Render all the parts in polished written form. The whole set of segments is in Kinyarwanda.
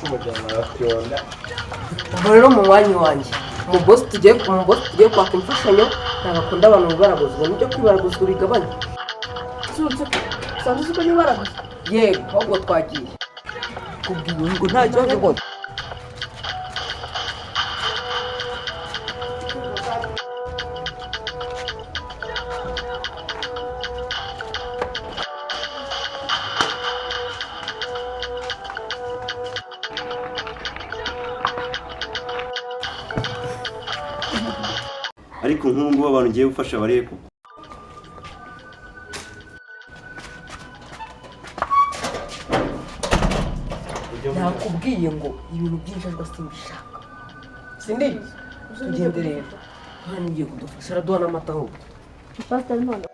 ubwo rero mu mwanya wanjye mu boss tugiye kwaka imfashanyo ntabakunda abantu baraguzwa nibyo kwibaraguzwa bigabanya usanzwe uzi ko nibaraguzwa yego ahubwo twagiye kubwiwe ngo nta kibazo ngo ariko nk'ubu abantu ngiye gufasha bareko nakubwiye ngo ibintu byinshi ariko simbishaka sindizi tugende rero hano ugiye kudufasha araduha n'amata ahubwo pastor none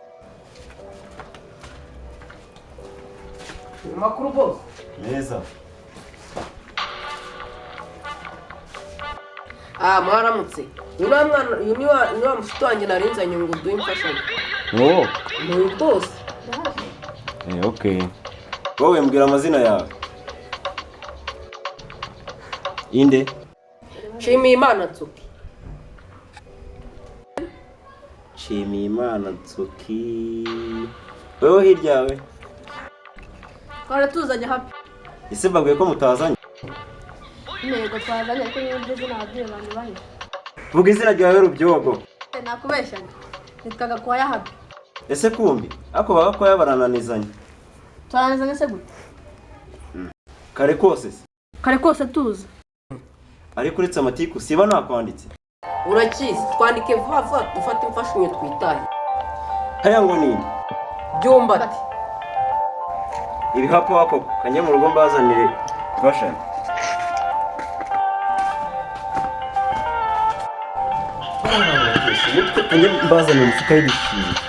makuru bose neza mwaramutse uyu ni wa mushito wanjye narinzanye ngo duhe imfashanyo ni uyu rwose okay wowe mbwira amazina yawe inde Nshimiyimana Tsuki Nshimiyimana Tsuki wewe hirya yawe tuzanye happy ese mbabwiye ko mutazanye intego twazanye ariko n'ibyo n'ababyeyi bantu bane vuga izina ryawe rubyogo nakubeshanya nitwaga kwa ya happy ese kumbi ako baga ko yabarananizanye twaranizanye se gute kare kose tuza ariko uretse amatiku siba nakwanditse urakizi twandike vuba vuba dufate imfashanyo twitaye haya ngo nini byumbati ibihapo wako kanye mu rugo mbazanire fashion kanye mbazanire umufuka w'ibishimbo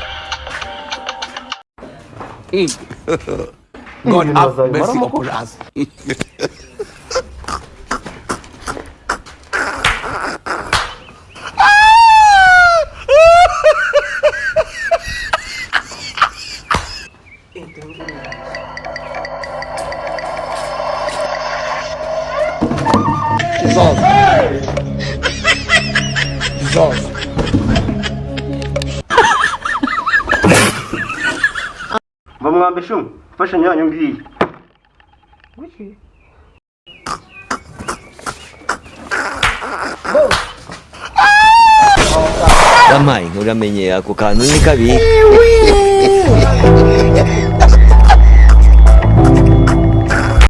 God have mercy upon us. Jesus. Bamwambe shumu fashion yanyu ngiye Damai, uramenye ako kantu ni kabi.